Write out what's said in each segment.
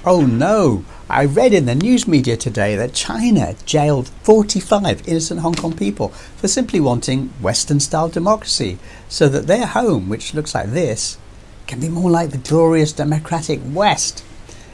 Oh no! I read in the news media today that China jailed 45 innocent Hong Kong people for simply wanting Western-style democracy, so that their home, which looks like this, can be more like the glorious democratic West.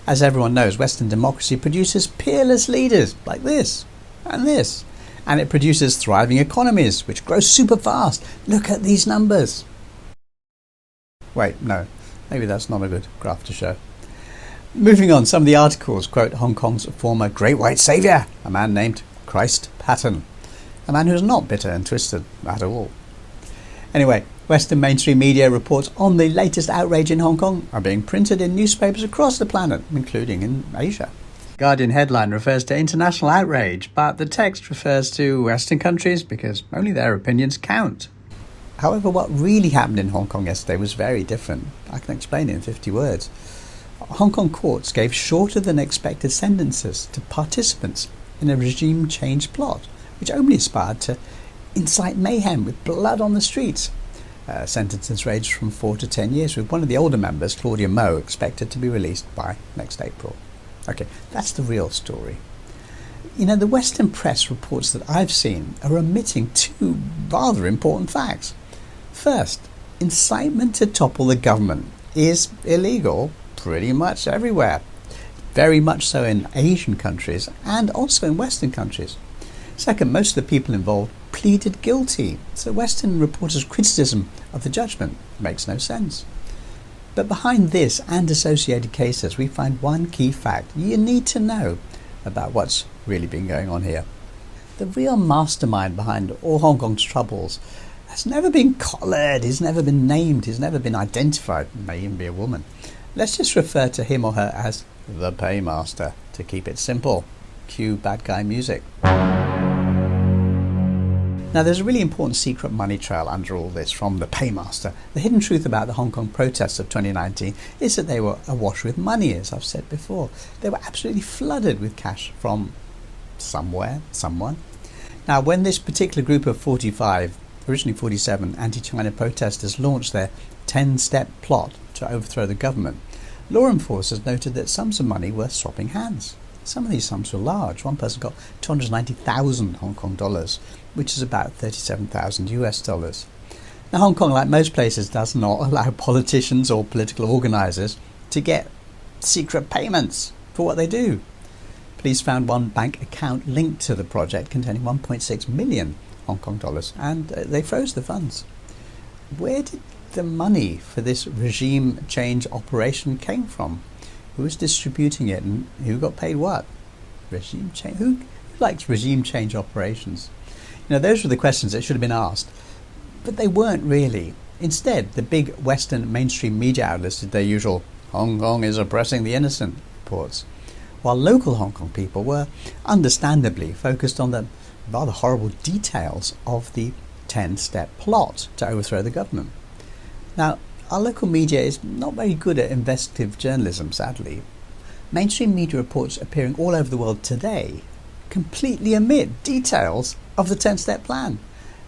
As everyone knows, Western democracy produces peerless leaders like this, and it produces thriving economies, which grow super fast. Look at these numbers. Wait, no, maybe that's not a good graph to show. Moving on, some of the articles quote Hong Kong's former Great White Saviour, a man named Christ Patton, a man who's not bitter and twisted at all. Anyway, Western mainstream media reports on the latest outrage in Hong Kong are being printed in newspapers across the planet, including in Asia. Guardian headline refers to international outrage, but the text refers to Western countries because only their opinions count. However, what really happened in Hong Kong yesterday was very different. I can explain it in 50 words. Hong Kong courts gave shorter than expected sentences to participants in a regime change plot, which only aspired to incite mayhem with blood on the streets. Sentences ranged from 4 to 10 years, with one of the older members, Claudia Mo, expected to be released by next April. Okay, that's the real story. You know, the Western press reports that I've seen are omitting two rather important facts. First, incitement to topple the government is illegal pretty much everywhere. Very much so in Asian countries and also in Western countries. Second, most of the people involved pleaded guilty, so Western reporters' criticism of the judgment makes no sense. But behind this and associated cases, we find one key fact you need to know about what's really been going on here. The real mastermind behind all Hong Kong's troubles has never been collared, he's never been named, he's never been identified, may even be a woman. Let's just refer to him or her as the paymaster to keep it simple. Cue bad guy music. Now, there's a really important secret money trail under all this from the paymaster. The hidden truth about the Hong Kong protests of 2019 is that they were awash with money, as I've said before. They were absolutely flooded with cash from somewhere, someone. Now, when this particular group of 45, originally 47, anti-China protesters launched their 10-step plot to overthrow the government, law enforcers noted that sums of money were swapping hands. Some of these sums were large. One person got 290,000 Hong Kong dollars, which is about 37,000 US dollars. Now, Hong Kong, like most places, does not allow politicians or political organisers to get secret payments for what they do. Police found one bank account linked to the project containing 1.6 million Hong Kong dollars, and they froze the funds. Where did the money for this regime change operation came from? Who was distributing it and who got paid what? Regime change? Who likes regime change operations? You know, those were the questions that should have been asked, but they weren't really. Instead, the big Western mainstream media outlets did their usual "Hong Kong is oppressing the innocent" reports, while local Hong Kong people were understandably focused on the rather horrible details of the 10-step plot to overthrow the government. Now, our local media is not very good at investigative journalism, sadly. Mainstream media reports appearing all over the world today completely omit details of the 10-step plan.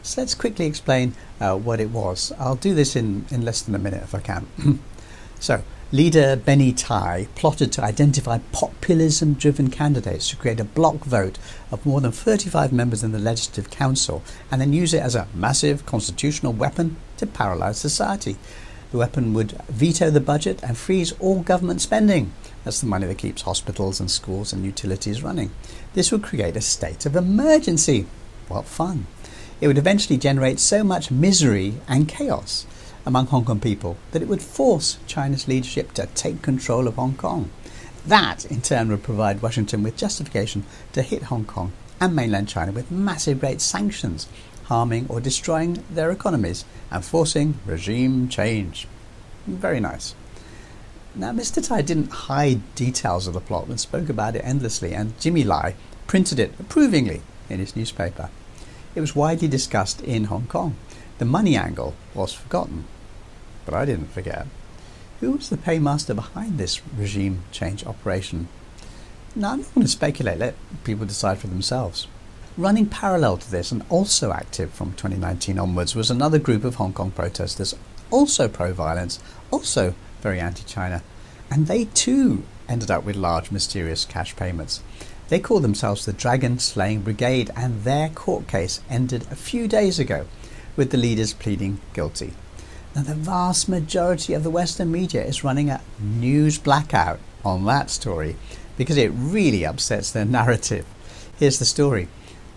So let's quickly explain what it was. I'll do this in less than a minute if I can. So, leader Benny Tai plotted to identify populism-driven candidates to create a block vote of more than 35 members in the Legislative Council and then use it as a massive constitutional weapon to paralyse society. The weapon would veto the budget and freeze all government spending. That's the money that keeps hospitals and schools and utilities running. This would create a state of emergency. What fun. It would eventually generate so much misery and chaos among Hong Kong people that it would force China's leadership to take control of Hong Kong. That, in turn, would provide Washington with justification to hit Hong Kong and mainland China with massive rate sanctions, harming or destroying their economies and forcing regime change. Very nice. Now, Mr. Tai didn't hide details of the plot and spoke about it endlessly, and Jimmy Lai printed it approvingly in his newspaper. It was widely discussed in Hong Kong. The money angle was forgotten, but I didn't forget. Who was the paymaster behind this regime change operation? Now, I'm not going to speculate, let people decide for themselves. Running parallel to this and also active from 2019 onwards was another group of Hong Kong protesters, also pro-violence, also very anti-China, and they too ended up with large mysterious cash payments. They call themselves the Dragon Slaying Brigade, and their court case ended a few days ago with the leaders pleading guilty. Now, the vast majority of the Western media is running a news blackout on that story because it really upsets their narrative. Here's the story.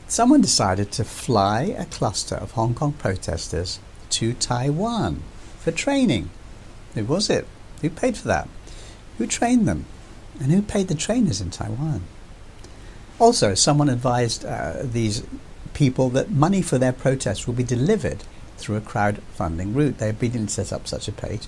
Someone decided to fly a cluster of Hong Kong protesters to Taiwan for training. Who was it? Who paid for that? Who trained them? And who paid the trainers in Taiwan? Also, someone advised these people that money for their protests will be delivered through a crowdfunding route. They obediently set up such a page,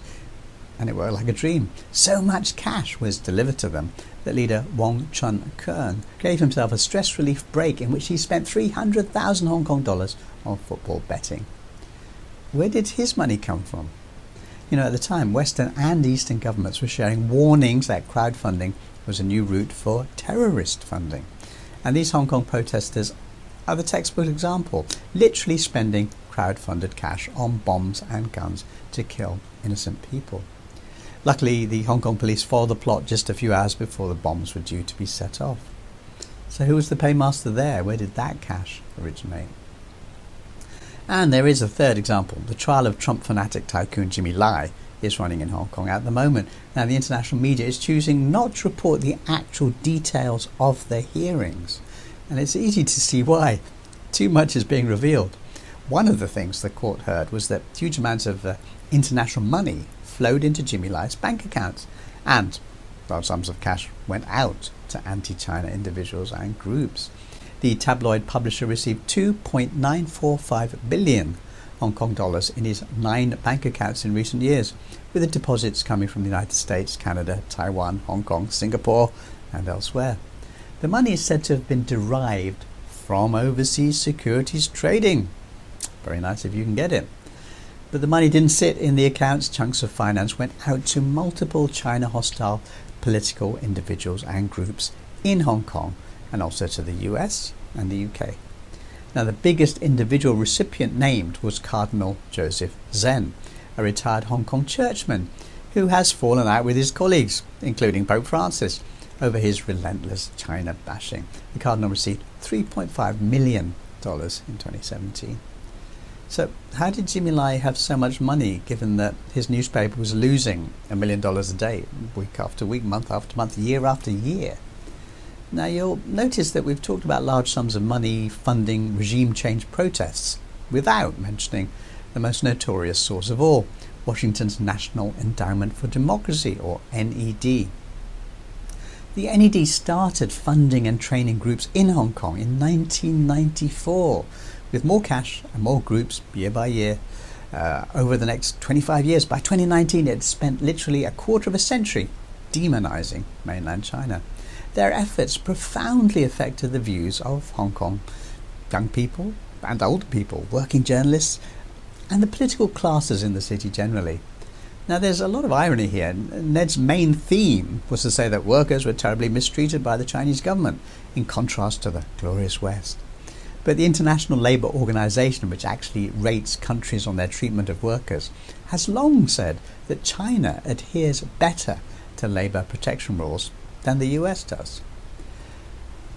and it worked like a dream. So much cash was delivered to them that leader Wong Chun Keung gave himself a stress relief break in which he spent 300,000 Hong Kong dollars on football betting. Where did his money come from? You know, at the time, Western and Eastern governments were sharing warnings that crowdfunding was a new route for terrorist funding. And these Hong Kong protesters are the textbook example, literally spending crowd-funded cash on bombs and guns to kill innocent people. Luckily, the Hong Kong police foiled the plot just a few hours before the bombs were due to be set off. So who was the paymaster there? Where did that cash originate? And there is a third example. The trial of Trump fanatic tycoon Jimmy Lai is running in Hong Kong at the moment. Now, the international media is choosing not to report the actual details of the hearings. And it's easy to see why. Too much is being revealed. One of the things the court heard was that huge amounts of international money flowed into Jimmy Lai's bank accounts, and large sums of cash went out to anti-China individuals and groups. The tabloid publisher received 2.945 billion Hong Kong dollars in his 9 bank accounts in recent years, with the deposits coming from the United States, Canada, Taiwan, Hong Kong, Singapore, and elsewhere. The money is said to have been derived from overseas securities trading. Very nice if you can get it. But the money didn't sit in the accounts. Chunks of finance went out to multiple China-hostile political individuals and groups in Hong Kong, and also to the US and the UK. Now, the biggest individual recipient named was Cardinal Joseph Zen, a retired Hong Kong churchman who has fallen out with his colleagues, including Pope Francis, over his relentless China bashing. The Cardinal received $3.5 million in 2017. So how did Jimmy Lai have so much money, given that his newspaper was losing $1 million a day, week after week, month after month, year after year? Now, you'll notice that we've talked about large sums of money funding regime change protests without mentioning the most notorious source of all, Washington's National Endowment for Democracy, or NED. The NED started funding and training groups in Hong Kong in 1994, with more cash and more groups year by year. Over the next 25 years, by 2019, it spent literally a quarter of a century demonizing mainland China. Their efforts profoundly affected the views of Hong Kong young people and older people, working journalists, and the political classes in the city generally. Now, there's a lot of irony here. Ned's main theme was to say that workers were terribly mistreated by the Chinese government, in contrast to the glorious West. But the International Labour Organization, which actually rates countries on their treatment of workers, has long said that China adheres better to labour protection rules than the US does.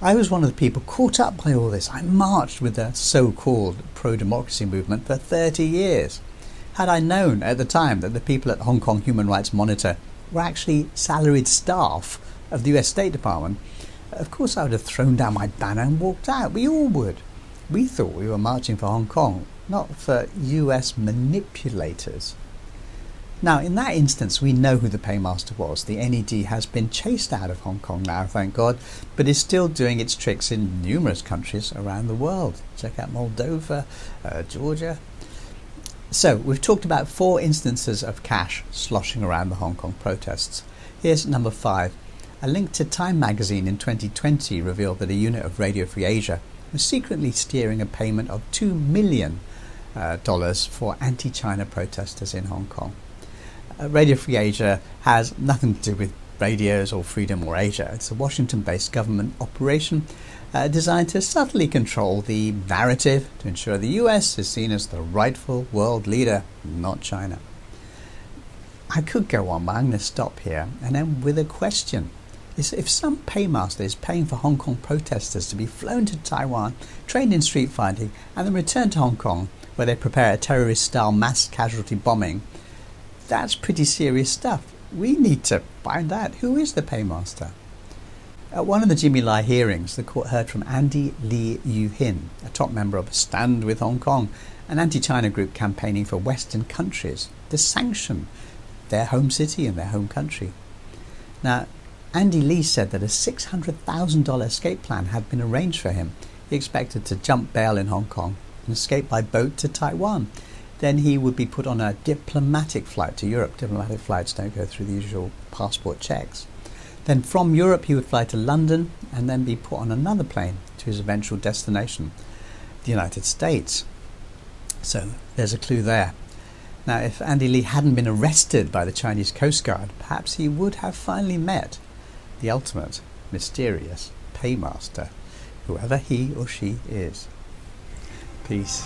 I was one of the people caught up by all this. I marched with the so-called pro-democracy movement for 30 years. Had I known at the time that the people at Hong Kong Human Rights Monitor were actually salaried staff of the US State Department, of course I would have thrown down my banner and walked out. We all would. We thought we were marching for Hong Kong, not for US manipulators. Now, in that instance, we know who the paymaster was. The NED has been chased out of Hong Kong now, thank God, but is still doing its tricks in numerous countries around the world. Check out Moldova, Georgia. So, we've talked about 4 instances of cash sloshing around the Hong Kong protests. Here's number 5. A link to Time magazine in 2020 revealed that a unit of Radio Free Asia was secretly steering a payment of $2 million for anti-China protesters in Hong Kong. Radio Free Asia has nothing to do with radios or Freedom or Asia. It's a Washington-based government operation designed to subtly control the narrative to ensure the US is seen as the rightful world leader, not China. I could go on, but I'm going to stop here and end with a question. is if some paymaster is paying for Hong Kong protesters to be flown to Taiwan, trained in street fighting, and then returned to Hong Kong, where they prepare a terrorist-style mass casualty bombing, that's pretty serious stuff. We need to find out who is the paymaster. At one of the Jimmy Lai hearings, the court heard from Andy Lee Yu Hin, a top member of Stand with Hong Kong, an anti-China group campaigning for Western countries to sanction their home city and their home country. Now, Andy Lee said that a $600,000 escape plan had been arranged for him. He expected to jump bail in Hong Kong and escape by boat to Taiwan. Then he would be put on a diplomatic flight to Europe. Diplomatic flights don't go through the usual passport checks. Then from Europe he would fly to London and then be put on another plane to his eventual destination, the United States. So there's a clue there. Now, if Andy Lee hadn't been arrested by the Chinese Coast Guard, perhaps he would have finally met the ultimate mysterious paymaster, whoever he or she is. Peace.